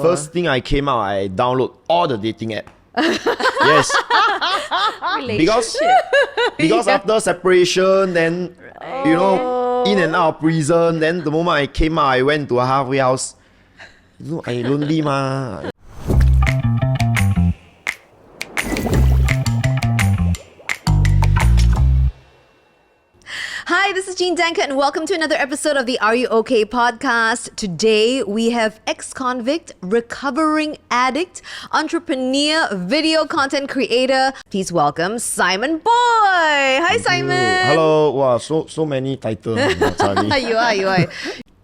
First thing I came out, I download all the dating app. Yes. Because after separation, then in and out of prison, then the moment I came out, I went to a halfway house. I lonely ma. Hi, this is Jean Danker and welcome to another episode of the Are You OK podcast. Today we have ex-convict, recovering addict, entrepreneur, video content creator. Please welcome Simonboy. Hi, Simon. Hello. Wow, so many titles. Natalie. You are.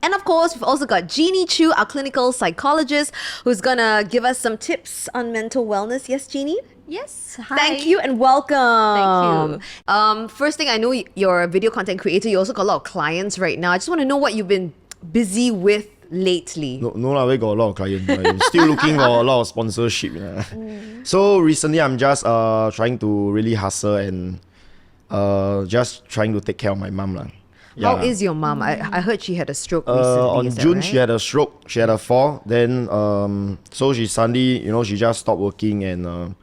And of course, we've also got Jeannie Chu, our clinical psychologist, who's gonna give us some tips on mental wellness. Yes, Jeannie? Yes. Hi. Thank you and welcome. Thank you. First thing, I know you're a video content creator. You also got a lot of clients right now. I just want to know what you've been busy with lately. No, we got a lot of clients. I'm still looking for a lot of sponsorship. So recently, I'm just trying to really hustle and just trying to take care of my mom. How is your mom? I heard she had a stroke recently. On is that June, right? she had a stroke. She had a fall. Then, so she suddenly, she just stopped working and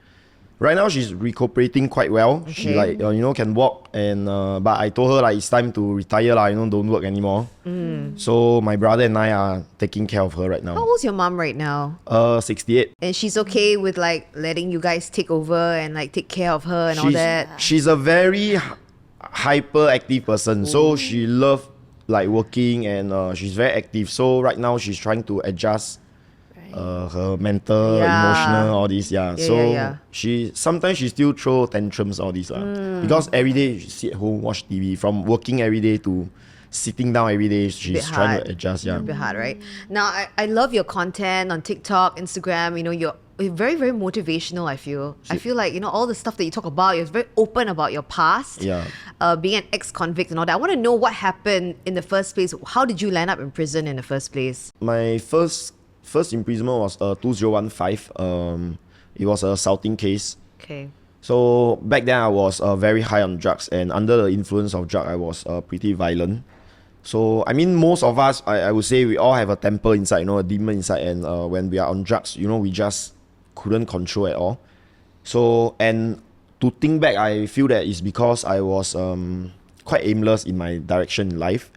right now she's recuperating quite well. Okay. She can walk and but I told her it's time to retire don't work anymore. So my brother and I are taking care of her right now. How old's your mom right now? 68. And she's okay with letting you guys take over and take care of her and all that? She's a very hyperactive person, so she loves working and she's very active. So right now she's trying to adjust her mental, emotional, all this. Sometimes she still throw tantrums, all this because every day she sit at home watch TV. From working every day to sitting down every day, she's trying to adjust. A bit hard, right? Now I love your content on TikTok, Instagram. You're very, very motivational. I feel like all the stuff that you talk about, you're very open about your past, being an ex-convict and all that. I want to know what happened in the first place. How did you land up in prison in the first place? My first imprisonment was 2015. It was a assaulting case. Okay. So back then I was very high on drugs, and under the influence of drug I was pretty violent. So I mean, most of us, I would say, we all have a temper inside, a demon inside, and when we are on drugs, we just couldn't control at all. So, and to think back, I feel that it's because I was quite aimless in my direction in life.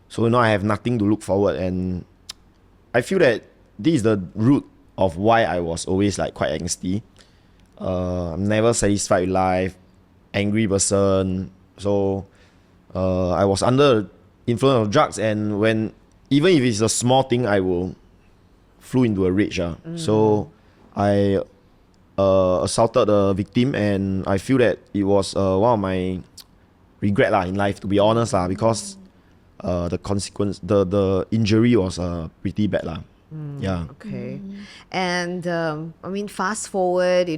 So I have nothing to look forward, and I feel that this is the root of why I was always quite angsty. I'm never satisfied with life, angry person. So I was under influence of drugs, and even if it's a small thing, I will flew into a rage. So I assaulted the victim, and I feel that it was one of my regret in life, to be honest, because the consequence, the injury was pretty bad. Okay. And fast forward,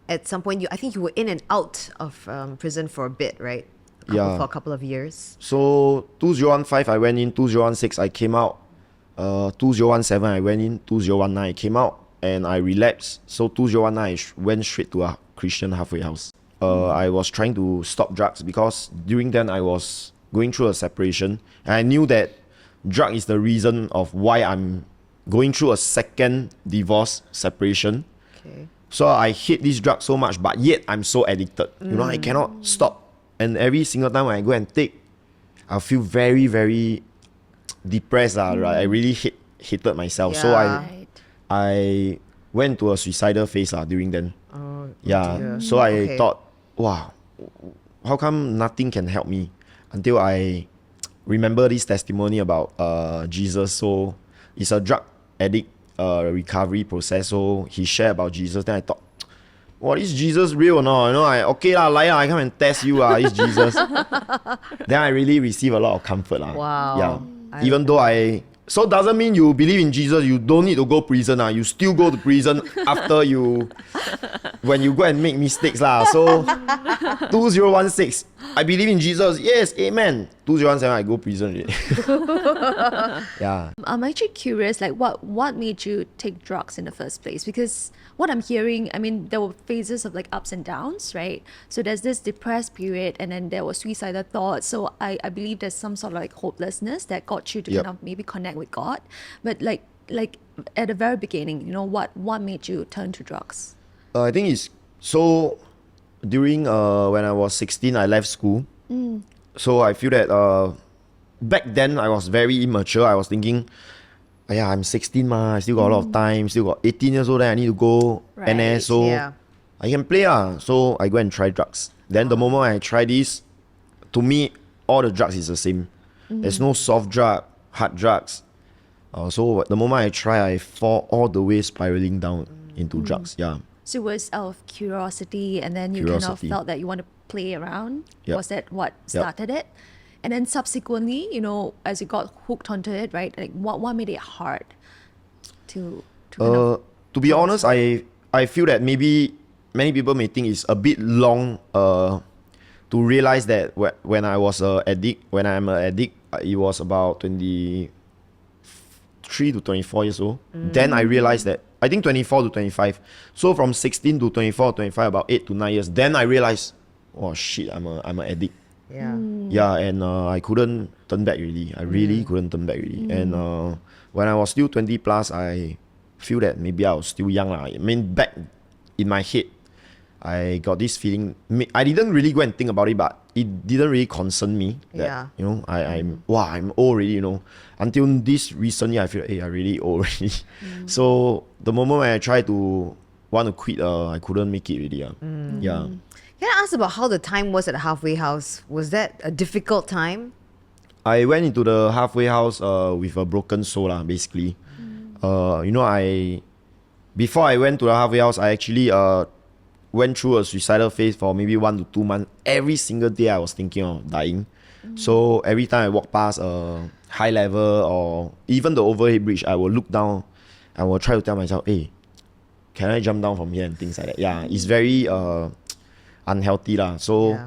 at some point, I think you were in and out of prison for a bit, right? For a couple of years. So 2015 I went in, 2016 I came out, 2017 I went in, 2019 I came out, and I relapsed. So 2019 I went straight to a Christian halfway house. I was trying to stop drugs because during then I was going through a separation, and I knew that drug is the reason of why I'm going through a second divorce separation. Okay. So I hate this drug so much, but yet I'm so addicted. I cannot stop. And every single time when I go and take, I feel very, very depressed. Right? I really hated myself. So I went to a suicidal phase during then. So I thought, wow, how come nothing can help me? Until I remember this testimony about Jesus. So it's a drug addict recovery process. So he shared about Jesus. Then I thought, what is Jesus real or not? I come and test you. Is Jesus? Then I really receive a lot of comfort. Wow. Yeah. Even though so doesn't mean you believe in Jesus, you don't need to go prison. You still go to prison after when you go and make mistakes. So 2016, I believe in Jesus. Yes, amen. 2017, I go prison. I'm actually curious, what made you take drugs in the first place? Because what I'm hearing, there were phases of ups and downs, right? So there's this depressed period, and then there was suicidal thoughts. So I believe there's some sort of hopelessness that got you to kind of maybe connect with God. But like at the very beginning, what made you turn to drugs? I think it's so during when I was 16, I left school. So I feel that back then I was very immature. I was thinking, yeah, I'm 16 I still got a lot of time, still got 18 years old, then I need to go NS, so I can play so I go and try drugs. Then the moment I try this, to me, all the drugs is the same. There's no soft drug, hard drugs. So the moment I try, I fall all the way spiraling down into drugs. Yeah. So it was out of curiosity, and then you kind of felt that you want to play around. Yep. Was that what started it? And then subsequently, as you got hooked onto it, right? Like what made it hard to be honest, I feel that maybe many people may think it's a bit long to realize that when I was an addict, when I'm an addict, it was about 23 to 24 years old. Then I realized that, I think 24 to 25. So from 16 to 24, 25, about 8 to 9 years. Then I realized, oh shit, I'm an addict. Yeah, and I couldn't turn back really. I really couldn't turn back really. And when I was still 20 plus, I feel that maybe I was still young. I mean, back in my head, I got this feeling. I didn't really go and think about it, but it didn't really concern me that, I'm old already, Until this recently, I feel, hey, I really old already. So the moment when I tried to want to quit, I couldn't make it really. Yeah. Can I ask about how the time was at the halfway house? Was that a difficult time? I went into the halfway house with a broken soul, basically. Before I went to the halfway house, I actually went through a suicidal phase for maybe 1 to 2 months. Every single day I was thinking of dying. So every time I walk past a high level or even the overhead bridge, I will look down. I will try to tell myself, hey, can I jump down from here and things like that. Yeah, it's very unhealthy So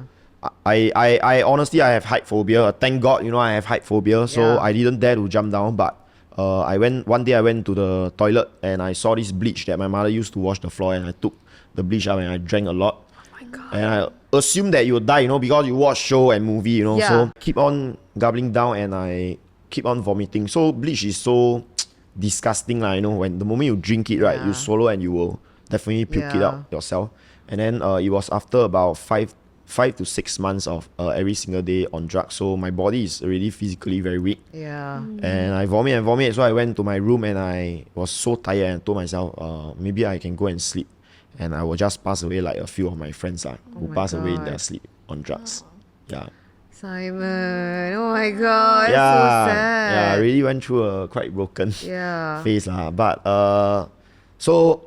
I honestly, I have height phobia. Thank God, I have height phobia, so I didn't dare to jump down. But one day I went to the toilet and I saw this bleach that my mother used to wash the floor, and I took the bleach out and I drank a lot. Oh my God. And I assumed that you would die, because you watch show and movie, so keep on gobbling down and I keep on vomiting. So bleach is so disgusting, when the moment you drink it, right, you swallow and you will definitely puke it out yourself. And then it was after about 5 to 6 months of every single day on drugs. So my body is already physically very weak. Yeah. And I vomit. So I went to my room and I was so tired and told myself, maybe I can go and sleep. And I will just pass away like a few of my friends who pass away in their sleep on drugs. Yeah. Simon, oh my God, so sad. Yeah, I really went through a quite broken phase. But so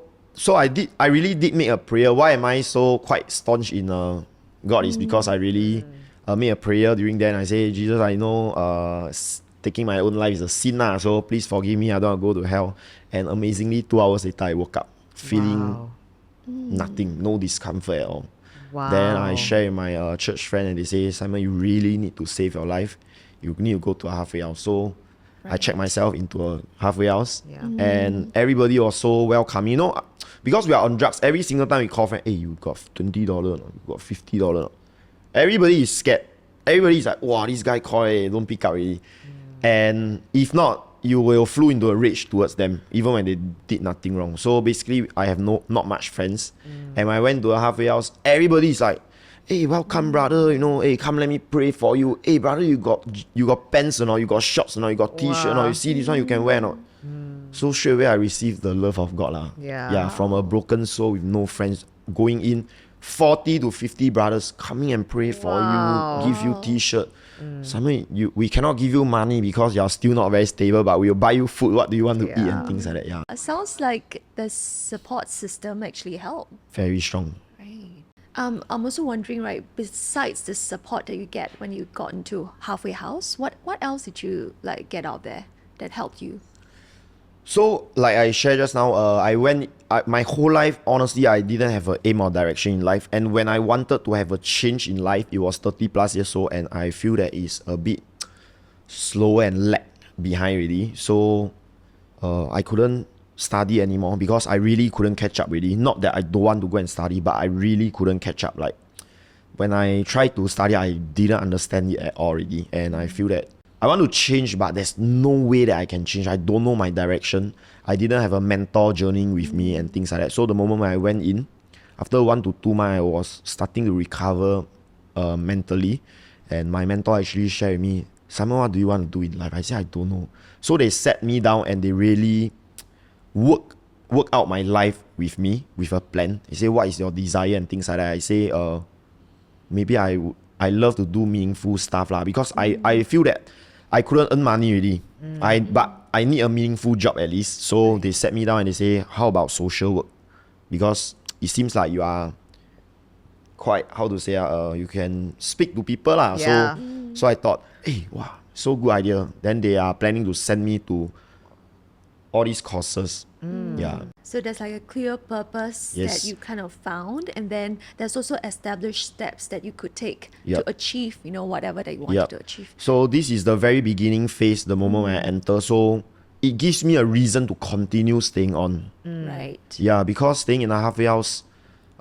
I really did make a prayer. Why am I so quite staunch in God is because I really made a prayer during then. I say, Jesus, I know taking my own life is a sin, so please forgive me, I don't want to go to hell. And amazingly, 2 hours later, I woke up feeling nothing, no discomfort at all. Wow. Then I share with my church friend and they say, Simon, you really need to save your life. You need to go to a halfway house. So I checked myself into a halfway house and everybody was so welcoming. Because we are on drugs, every single time we call friend, hey, you got $20, you got $50. Everybody is scared. Everybody is like, wow, this guy called, don't pick up already. And if not, you will flew into a rage towards them, even when they did nothing wrong. So basically, I have not much friends. And when I went to a halfway house, everybody is like, hey, welcome, brother. Hey, come, let me pray for you. Hey, brother, you got pants or not? You got shorts or not? You got t-shirt or not? You see this one you can wear or not? So straight away, I received the love of God. Yeah, from a broken soul with no friends, going in, 40 to 50 brothers coming and pray for you, give you t-shirt. We cannot give you money because you're still not very stable, but we'll buy you food. What do you want to eat and things like that? Yeah. It sounds like the support system actually helped. Very strong. Right. I'm also wondering, right, besides the support that you get when you got into halfway house, what else did you get out there that helped you? So, like I shared just now, my whole life, honestly, I didn't have an aim or direction in life. And when I wanted to have a change in life, it was 30 plus years old, and I feel that it's a bit slower and lag behind really. So, I couldn't study anymore because I really couldn't catch up really. Not that I don't want to go and study, but I really couldn't catch up. Like, when I tried to study, I didn't understand it at all really. And I feel that I want to change, but there's no way that I can change. I don't know my direction. I didn't have a mentor journeying with me and things like that. So the moment when I went in, after 1 to 2 months, I was starting to recover mentally. And my mentor actually shared with me, Simon, what do you want to do in life? I said, I don't know. So they sat me down and they really work out my life with me, with a plan. They say, what is your desire and things like that. I say, maybe I love to do meaningful stuff lah, because I feel that I couldn't earn money already. But I need a meaningful job at least. So they sat me down and they say, how about social work? Because it seems like you are quite, how to say, you can speak to people lah. Yeah. So I thought, hey, wow, so good idea. Then they are planning to send me to all these courses. Yeah. So there's like a clear purpose that you kind of found, and then there's also established steps that you could take to achieve, whatever that you wanted to achieve. So this is the very beginning phase, the moment when I enter. So it gives me a reason to continue staying on. Right. Yeah, because staying in a halfway house,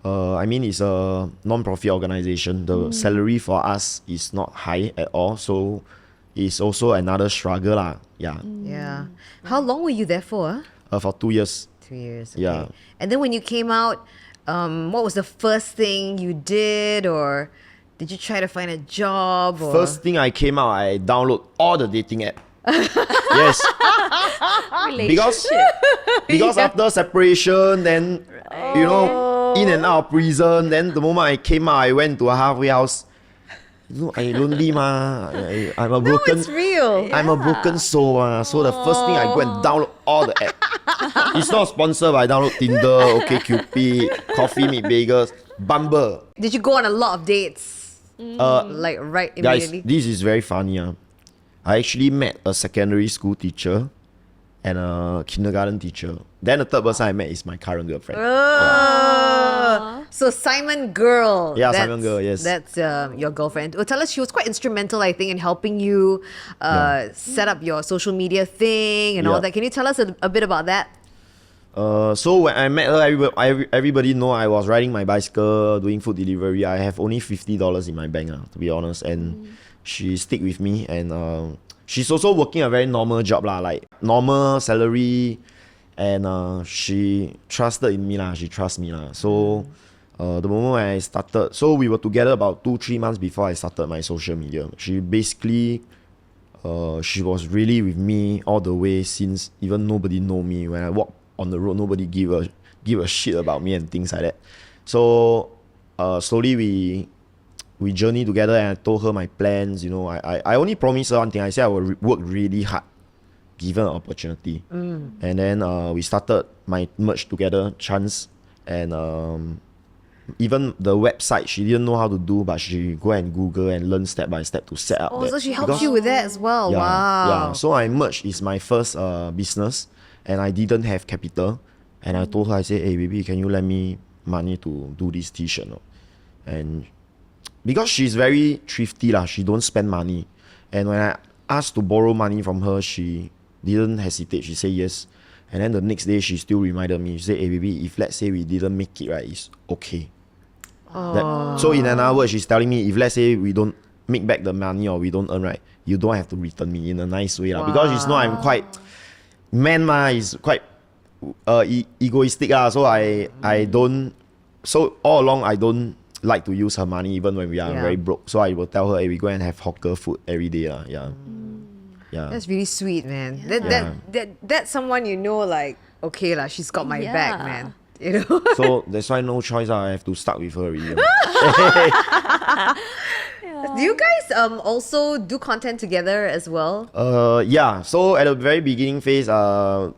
it's a non-profit organization. The salary for us is not high at all. So it's also another struggle lah. Yeah. Yeah. How long were you there for? For 2 years. 2 years. Okay. Yeah. And then when you came out, what was the first thing you did, or did you try to find a job? Or? First thing I came out, I download all the dating app. Yes. Because after separation, then in and out of prison, then the moment I came out, I went to a halfway house. I lonely ma. I'm a broken. No, it's real. I'm a broken soul so the first thing I go and download all the app. It's not sponsored, but I download Tinder, OkCupid, Coffee Meet Bagels, Bumble. Did you go on a lot of dates? Like right immediately? Guys, this is very funny. I actually met a secondary school teacher and a kindergarten teacher. Then the third person I met is my current girlfriend. So Simon Girl. Yeah, Simon Girl, yes. That's your girlfriend. Well, tell us, she was quite instrumental, I think, in helping you set up your social media thing and all that. Can you tell us a bit about that? So when I met her, everybody know I was riding my bicycle, doing food delivery. I have only $50 in my bank, to be honest. And she stick with me, and she's also working a very normal job lah, like normal salary, and she trusted in me lah. She trusts me lah. So the moment when I started, so we were together about 2-3 months before I started my social media. She basically, she was really with me all the way since even nobody know me. When I walk on the road, nobody give a shit about me and things like that. So slowly we journey together, and I told her my plans. I only promised her one thing. I said I will work really hard given an opportunity. And then we started my merge together, Chance, and even the website she didn't know how to do, but she go and Google and learn step by step to set up. So she helped you with that as well. Wow. Yeah. So I merged is my first business, and I didn't have capital. And I told her, I said, hey baby, can you lend me money to do this t-shirt? And because she's very thrifty lah, she don't spend money. And when I asked to borrow money from her, she didn't hesitate. She said yes. And then the next day, she still reminded me. She said, hey baby, if let's say we didn't make it right, it's okay. So in another word, she's telling me, if let's say we don't make back the money or we don't earn right, you don't have to return me in a nice way. Because she's not, I'm quite, man is quite egoistic. So I don't, so all along, I don't like to use her money even when we are very broke. So I will tell her, hey, we go and have hawker food every day. Yeah. That's really sweet, man. That's someone like, okay lah, she's got my back, man. So that's why no choice. I have to start with her already. Do you guys also do content together as well? Yeah. So at the very beginning phase, when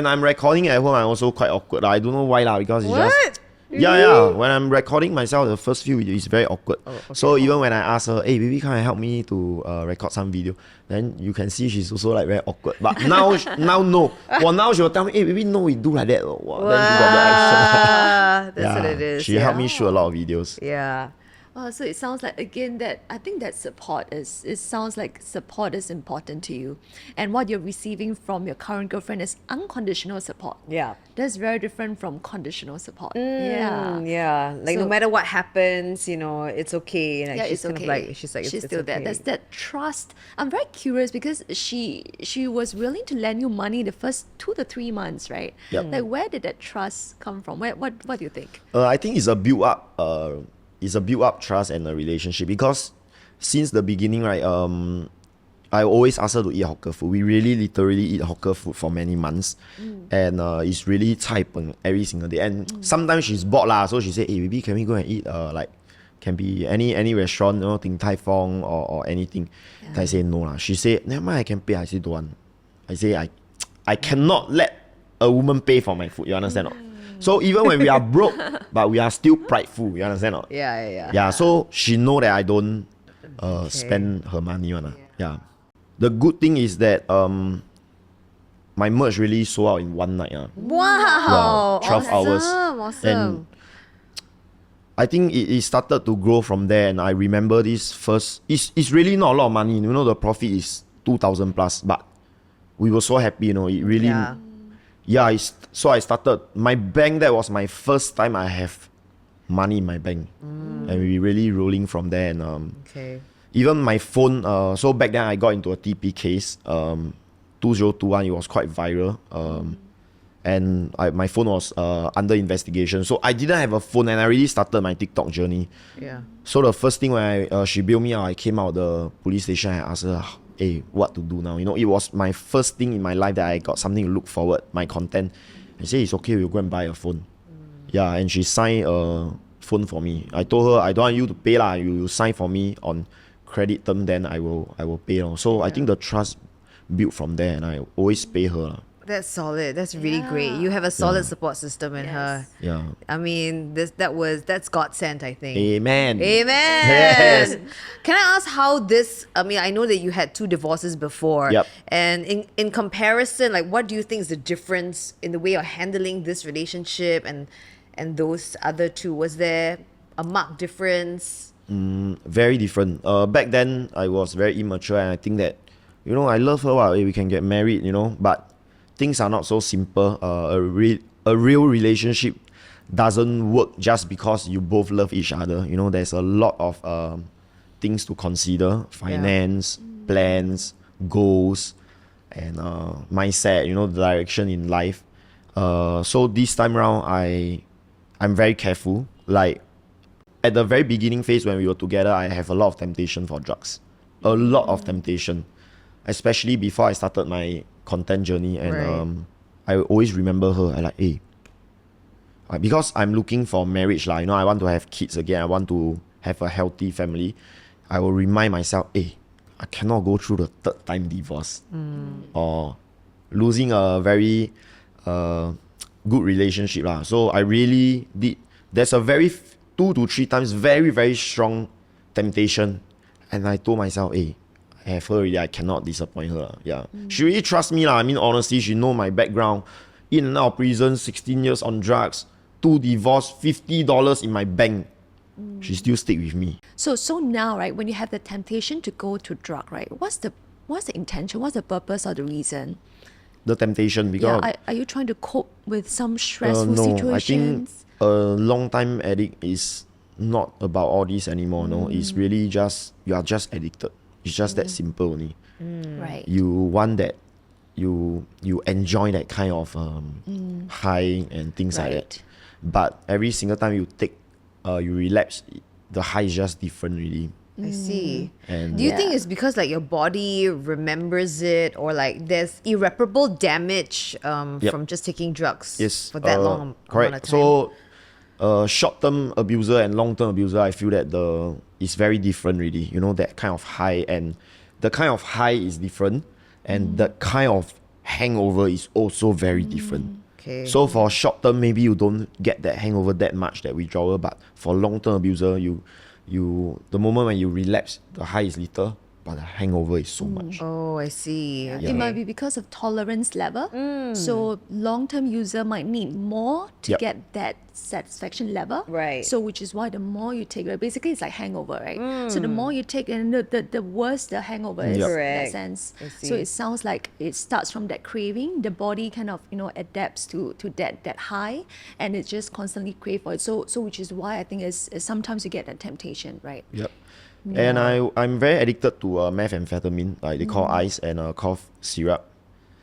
I'm recording at home, I'm also quite awkward. I don't know why lah, because it's just. Yeah. When I'm recording myself, the first few videos is very awkward. So even when I ask her, hey baby, can you help me to record some video? Then you can see she's also like very awkward. But now no. Well, now she will tell me, hey baby, no, we do like that. Wow. Then she got the action. That's what it is. She helped me shoot a lot of videos. Yeah. So it sounds like, again, that I think that it sounds like support is important to you. And what you're receiving from your current girlfriend is unconditional support. Yeah. That's very different from conditional support. Yeah. Like, no So- matter what happens, it's okay. Like, Yeah, she's it's kind okay. of like, she's like, it's still there. okay. There's that trust. I'm very curious because she was willing to lend you money the first 2 to 3 months, right? Yep. Like, where did that trust come from? What do you think? I think it's a build up trust and a relationship, because since the beginning, right, I always ask her to eat hawker food. We really literally eat hawker food for many months, and it's really cai peng every single day. And sometimes she's bored lah, so she said, "Hey, maybe can we go and eat like can be any restaurant, Din Tai Fung or anything." Yeah. I say no lah. She said, "Never mind, I can pay." I say don't want. I say I cannot let a woman pay for my food. You understand? Not? So even when we are broke, but we are still prideful. You understand? Not? Yeah. Yeah. So she know that I don't spend her money on. Yeah. The good thing is that my merch really sold out in one night. Wow. Yeah, 12 hours. Awesome. And I think it started to grow from there. And I remember this first. It's really not a lot of money. The profit is 2,000 plus, but we were so happy. It really. Yeah. So I started. My bank. That was my first time I have money in my bank, and we really rolling from there. And Okay. even my phone, so back then I got into a TP case, 2021, it was quite viral. And my phone was under investigation. So I didn't have a phone, and I really started my TikTok journey. Yeah. So the first thing when she bailed me out, I came out of the police station and I asked her, hey, what to do now? It was my first thing in my life that I got something to look forward, my content. I said, it's okay, we'll go and buy a phone. Yeah, and she signed a phone for me. I told her, I don't want you to pay lah. You sign for me on credit term, then I will pay. So I think the trust built from there, and I always pay her lah. That's solid. That's really great. You have a solid support system in her. Yeah. I mean, that's God sent, I think. Amen. Amen. Yes. Can I ask how this? I mean, I know that you had 2 divorces before. Yep. And in comparison, like, what do you think is the difference in the way you're handling this relationship and those other 2? Was there a marked difference? Very different. Back then, I was very immature, and I think that, I love her. We can get married, but things are not so simple. A real relationship doesn't work just because you both love each other. There's a lot of things to consider: finance, plans, goals, and mindset. The direction in life. So this time around, I'm very careful. Like at the very beginning phase when we were together, I have a lot of temptation for drugs. A lot of temptation, especially before I started my content journey. And I always remember her. I like, hey, because I'm looking for marriage lah. I want to have kids again. I want to have a healthy family. I will remind myself, hey, I cannot go through the 3rd time divorce or losing a very good relationship lah. So I really did. There's a very 2 to 3 times very, very strong temptation, and I told myself, hey, I have her already, I cannot disappoint her. Yeah. She really trusts me lah. I mean, honestly, she know my background. In and out of prison, 16 years on drugs, 2 divorce, $50 in my bank. She still stick with me. So now, right, when you have the temptation to go to drug, right, what's the intention? What's the purpose or the reason? The temptation, because are you trying to cope with some stressful no, situations? I think a long time addict is not about all this anymore. No, it's really just you are just addicted. It's just that simple only. Right. You want that, you enjoy that kind of high and things like that. But every single time you take, you relapse, the high is just different really. I see. And do you think it's because like your body remembers it, or like there's irreparable damage from just taking drugs for that long correct. amount of time? So short-term abuser and long-term abuser, I feel that it's very different really. That kind of high, and the kind of high is different, and the kind of hangover is also very different. Okay. So for short-term, maybe you don't get that hangover that much, that withdrawal, but for long-term abuser, the moment when you relapse, the high is little, but the hangover is so much. Oh, I see. Okay. It might be because of tolerance level. So long-term user might need more to Yep. get that satisfaction level. Right. So which is why the more you take, right? Basically it's like hangover, right? So the more you take, and the worse the hangover is Yep. in that Correct. sense. I So see. it sounds like it starts from that craving. The body kind of adapts to that high, and it just constantly crave for it. So which is why I think is sometimes you get that temptation, right? Yep. And I'm very addicted to methamphetamine, like they call ice and cough syrup.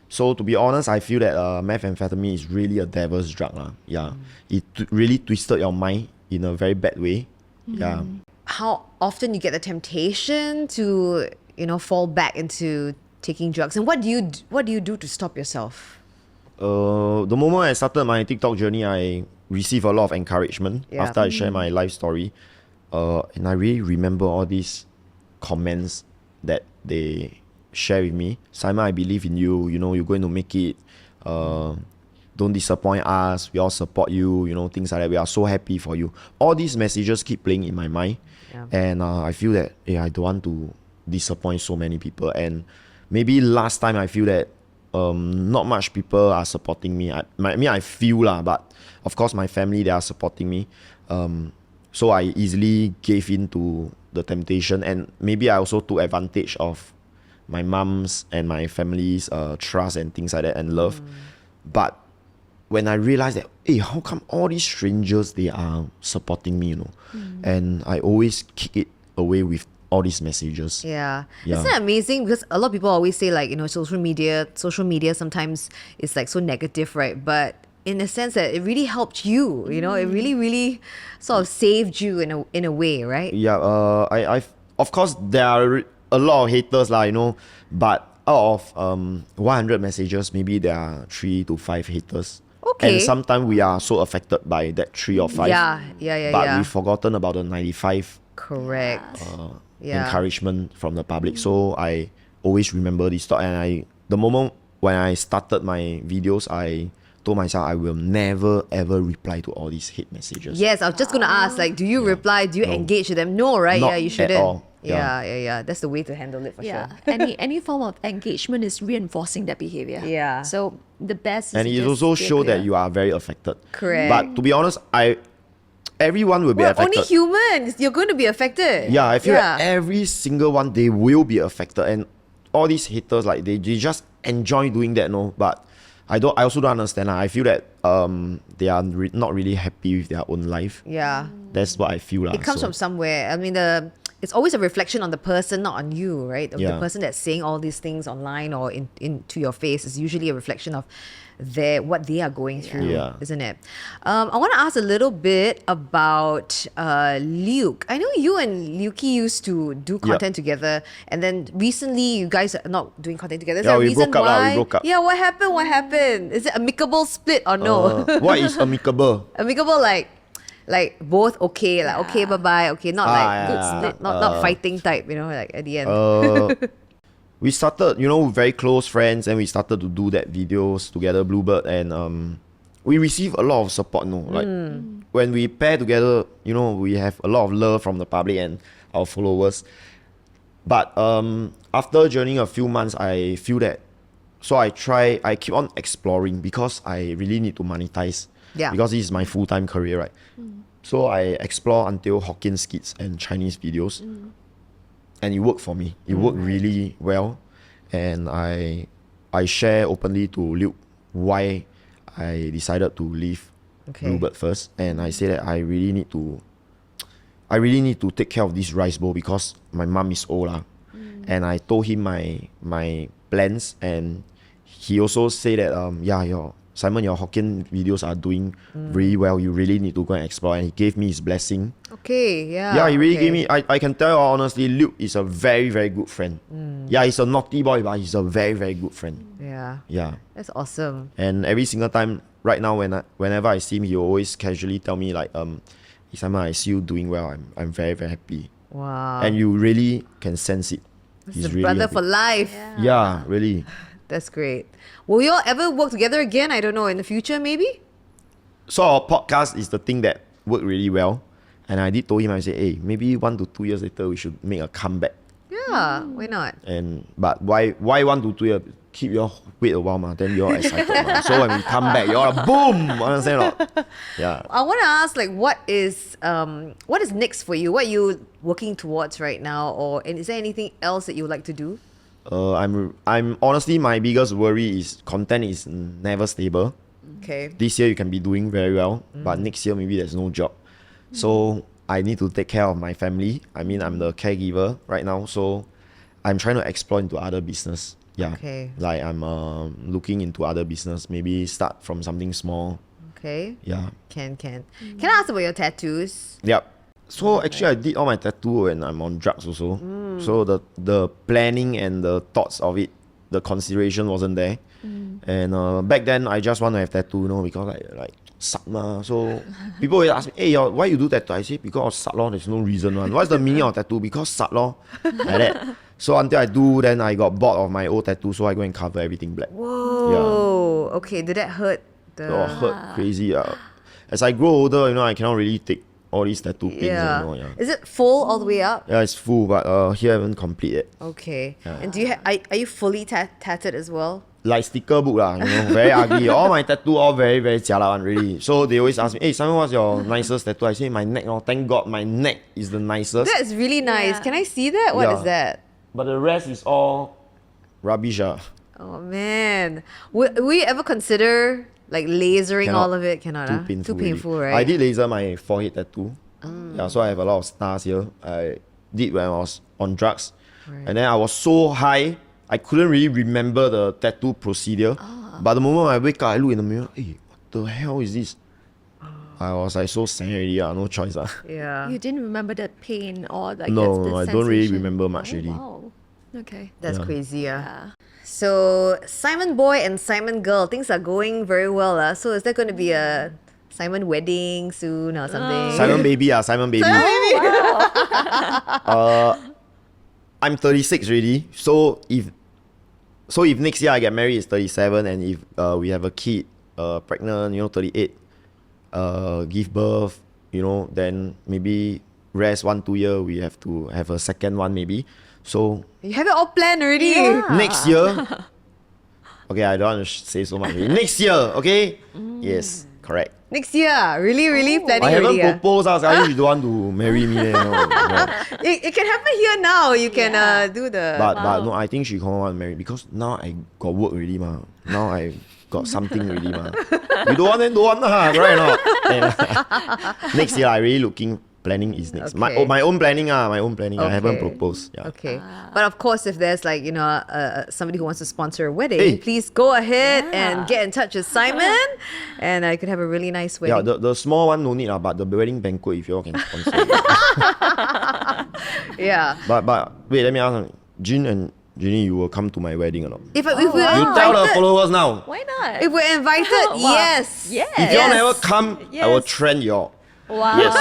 So to be honest, I feel that methamphetamine is really a devil's drug. Yeah. It really twisted your mind in a very bad way. Yeah. How often you get the temptation to, fall back into taking drugs, and what do you do to stop yourself? The moment I started my TikTok journey, I received a lot of encouragement Yeah. after I share my life story. And I really remember all these comments that they share with me. Simon, I believe in you. You're going to make it. Don't disappoint us. We all support you. Things like that. We are so happy for you. All these messages keep playing in my mind. Yeah. And I feel that I don't want to disappoint so many people. And maybe last time I feel that not much people are supporting me. I feel lah, but of course my family, they are supporting me. So I easily gave in to the temptation, and maybe I also took advantage of my mom's and my family's trust and things like that and love. But when I realized that, how come all these strangers, they are supporting me, and I always kick it away with all these messages. Yeah. Yeah. Isn't that amazing? Because a lot of people always say like, social media sometimes is like so negative, right? But in a sense that it really helped you, it really, really sort of saved you in a way, right? Yeah, I of course there are a lot of haters lah, but out of 100 messages, maybe there are 3 to 5 haters. Okay. And sometimes we are so affected by that 3 or 5. Yeah. But we've forgotten about the 95 Correct. Yeah. encouragement from the public. So I always remember this thought, and the moment when I started my videos, I told myself I will never ever reply to all these hate messages. Yes, I was just gonna ask, like, do you reply? Do you engage with them? No, right? Not Yeah, you at shouldn't. all. Yeah. That's the way to handle it for Yeah. sure. Any form of engagement is reinforcing that behavior. Yeah. So the best is And to it just also stay shows that clear. you are very affected. Correct. But to be honest, everyone will be We're affected. only humans. You're going to be affected. Yeah, I feel that every single one, they will be affected, and all these haters, like they just enjoy doing that, no. But I also don't understand. I feel that they are not really happy with their own life. Yeah. That's what I feel. It comes from somewhere. I mean, it's always a reflection on the person, not on you, right? The Yeah. person that's saying all these things online or into your face is usually a reflection of what they are going through, Yeah. isn't it? I want to ask a little bit about Luke. I know you and Lukey used to do content together, and then recently you guys are not doing content together. Is there a we reason broke up lah, why? we broke up. Yeah, what happened? What happened? Is it amicable split or no? What is amicable? Amicable, like both okay, like okay, bye bye, okay, not like good yeah. split, not fighting type, like at the end. We started, very close friends, and we started to do that videos together, Bluebird, and we receive a lot of support, like when we pair together, we have a lot of love from the public and our followers. But after journeying a few months, I feel that, so I keep on exploring because I really need to monetize. Yeah. Because this is my full-time career, right? So I explore until Hokkien skits and Chinese videos. And it worked for me. It worked really well. And I share openly to Luke why I decided to leave Bluebird first. And I say that I really need to take care of this rice bowl because my mom is old. And I told him my plans, and he also said that Simon, your Hokkien videos are doing really well. You really need to go and explore. And he gave me his blessing. Okay, yeah. Yeah, he really gave me. I can tell you honestly, Luke is a very, very good friend. Yeah, he's a naughty boy, but he's a very, very good friend. Yeah. Yeah. That's awesome. And every single time, right now, whenever I see him, he always casually tell me like, Simon, I see you doing well. I'm very, very happy. Wow. And you really can sense it. He's a brother happy. for life. Yeah, really. That's great. Will you all ever work together again? I don't know, in the future maybe? So our podcast is the thing that worked really well. And I did told him, I said, hey, maybe 1 to 2 years later, we should make a comeback Yeah, why not? But why 1 to 2 years? Keep your wait a while, then you're excited. So when we come back, you're boom. Understand or not? Yeah. I want to ask, like, what is next for you? What are you working towards right now, and is there anything else that you would like to do? I'm honestly, my biggest worry is content is never stable. Okay. This year you can be doing very well, but next year maybe there's no job. So I need to take care of my family. I mean, I'm the caregiver right now, so I'm trying to explore into other business. Yeah. Okay. Like I'm looking into other business, maybe start from something small. Okay. Yeah. Can I ask about your tattoos? Yep. So actually I did all my tattoo when I'm on drugs also. So the planning and the thoughts of it, the consideration wasn't there. And back then I just want to have tattoo, because like suck ma. So people always ask me, hey, why you do tattoo? I say because of suck lor, there's no reason one. What's the meaning of tattoo? Because suck lor. Like that. So until I do, then I got bored of my old tattoo, so I go and cover everything black. Whoa. Yeah. Okay, did that hurt? Hurt crazy. As I grow older, I cannot really take all these tattoo pins. Yeah. Is it full all the way up? Yeah, it's full, but here I haven't completed. Okay. Yeah. And do you are you fully tatted as well? Like sticker book lah, very ugly. All my tattoo all very very jialat one really. So they always ask me, hey Simon, what's your nicest tattoo? I say my neck. Thank God my neck is the nicest. That's really nice. Can I see that? What is that? But the rest is all rubbish. Oh man, would we ever consider like lasering all of it? Cannot. Too painful, right? I did laser my forehead tattoo. Yeah, so I have a lot of stars here. I did when I was on drugs, and then I was so high. I couldn't really remember the tattoo procedure. But the moment I wake up, I look in the mirror. Hey, what the hell is this? I was like so sad already. No choice. Yeah. You didn't remember the pain or like no, the I don't really remember much really. Wow. Okay. That's crazy. So Simonboy and Simon Girl, things are going very well. So is there going to be a Simon wedding soon or something? Simon baby. Simon baby. I'm 36 already. So if next year I get married, it's 37, and if we have a kid, pregnant, 38, give birth, then maybe rest 1-2 years, we have to have a second one maybe. So you have it all planned already. Next year, okay, I don't want to say so much. Next year, okay? Yes, correct. Next year, really planning I haven't already. proposed. I you don't want to marry me. It can happen here now. You can do the. But no, I think she can't want to marry because now I got work already ma. Now I got something already ma. You don't want then don't want right now. Next year I really planning is next. Okay. My own planning my own planning. Okay. I haven't proposed. Yeah. Okay, but of course, if there's like somebody who wants to sponsor a wedding, please go ahead and get in touch with Simon, and I could have a really nice wedding. Yeah, the small one no need but the wedding banquet if you all can sponsor. Yeah. But wait, let me ask Jean and Jenny, you will come to my wedding or not? If we are You tell the invited, followers now. Why not? if we're invited, yes. If you all never come, I will trend you all. Wow. Yes.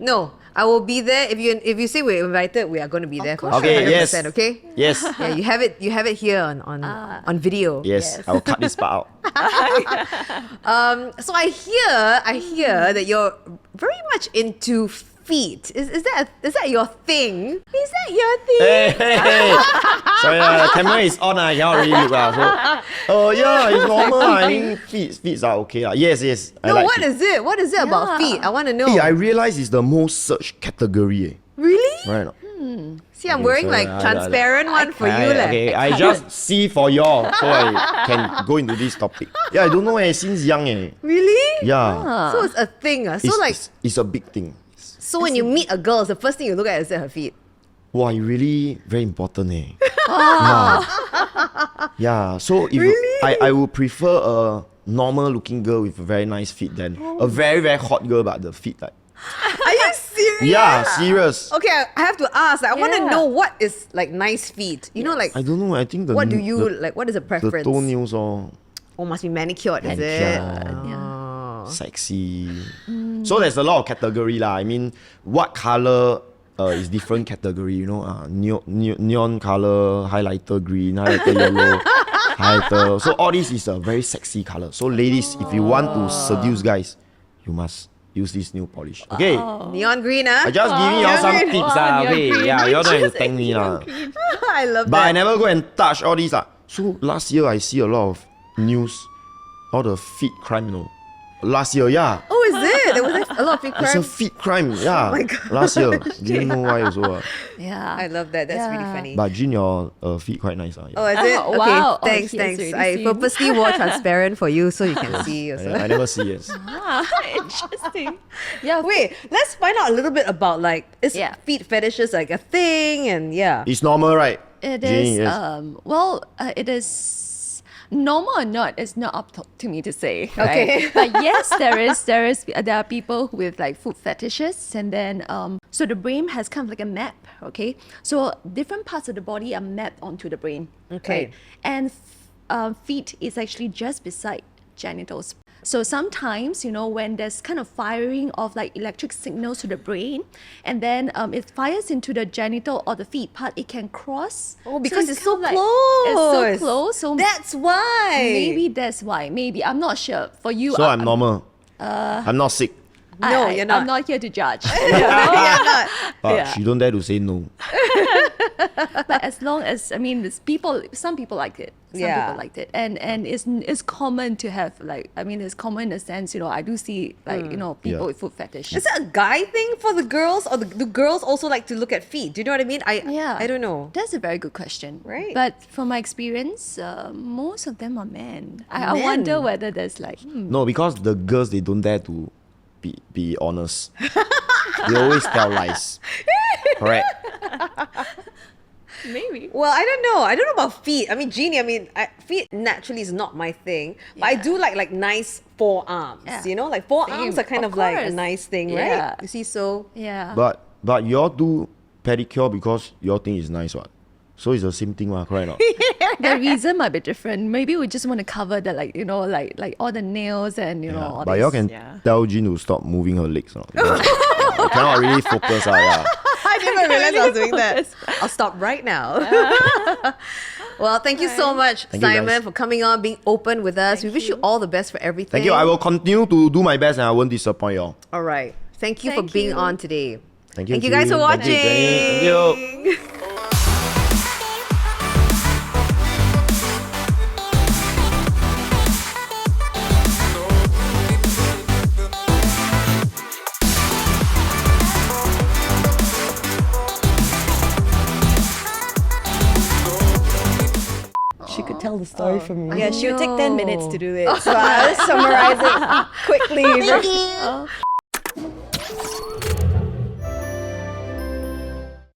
No, I will be there. If you say we're invited, we are going to be there for sure. Okay, 100%, yes. Okay. Yes. Yeah, you have it here on video. Yes, I will cut this part out. So I hear that you're very much into feet. Is that your thing? Is that your thing? Hey. Sorry, the camera is on. I cannot really look. So, yeah, it's normal. I mean, feet are okay. Yes. I No, like what it. is it? What is it about feet? I want to know. Hey, I realize it's the most searched category. Really? Right now. See, I'm wearing like transparent one for you. Okay, I just see for y'all so I can go into this topic. Yeah, I don't know since young. Really? Yeah. So it's a thing. It's a big thing. So when you meet a girl, it's the first thing you look at is her feet. Wow, it really very important. Yeah. So if I would prefer a normal looking girl with a very nice feet than a very very hot girl but the feet like. Are you serious? Yeah, serious. Okay, I have to ask. I want to know what is like nice feet. You know, like I don't know. I think the what do you like? What is a the preference? toenails or Oh, must be manicured, is it? sexy. So there's a lot of category lah. I mean, what color is different category. Neon color, highlighter green, highlighter yellow, highlighter. So all this is a very sexy color. So ladies, if you want to seduce guys, you must use this nail polish. Okay. Neon green, huh? I just giving y'all some tips. Okay. Yeah, y'all don't have to thank me. I love But that. I never go and touch all these. So last year I see a lot of news. All the feet crime, Last year, yeah. Oh, is it? There was a lot of feet It's a crime. feet crime, yeah. my God. Last year. Didn't know why also. Yeah. I love that. That's really Yeah. funny. But Jean, your feet quite nice. Yeah. Oh, is it? Oh, Okay, wow. Oh, thanks, he has thanks. already I seen. purposely wore transparent for you so you can see yourself. I never see it. Interesting. Yeah. Wait, let's find out a little bit about is Yeah. feet fetishes like a thing and yeah. It's normal, right? It Jean, is, yes. it is normal or not, it's not up to me to say. Okay. Right? But yes, there are people with like foot fetishes, and then, so the brain has kind of like a map, okay? So different parts of the body are mapped onto the brain. Okay. Right? And feet is actually just beside genitals. So sometimes, when there's kind of firing of like electric signals to the brain, and then it fires into the genital or the feet part, it can cross. Oh, because it's so kind of close. It's so close. So That's why. maybe that's why. Maybe. I'm not sure. For you, So I'm normal. I'm not sick. No, you're not. I'm not here to judge. You're not. But Yeah. she don't dare to say no. But as long as, some people like it. Some Yeah. people liked it. And it's common to have it's common in the sense, I do see people Yeah. with foot fetish. Is it a guy thing for the girls, or do girls also like to look at feet? Do you know what I mean? I don't know. That's a very good question. Right. But from my experience, most of them are men. I Men? wonder whether there's No, because the girls, they don't dare to be honest. They always tell lies. Correct. maybe. Well, I don't know. I don't know about feet. I mean, Jeannie, feet naturally is not my thing. But I do like nice forearms. Yeah. Like forearms Same, are kind of of like a course. nice thing, Yeah. right? You see, so Yeah. But y'all do pedicure because y'all think it's nice, what? So it's the same thing, correct or not? The reason might be different. Maybe we just want to cover the like all the nails and Yeah. all But this. y'all can tell Jean to stop moving her legs, or not? Because I cannot really focus. Yeah. I didn't realize I was doing that. I'll stop right now. Well, thank you so much, Thank you, Simon, guys. for coming on, being open with us. We wish you all the best for everything. Thank you. I will continue to do my best and I won't disappoint y'all. All right. Thank you for Thank being you. on today. Thank you. Thank you guys for Jean. watching. Thank you, Jenny. Thank you. She could tell the story from me. Yeah, she would take 10 minutes to do it. So I'll summarize it quickly.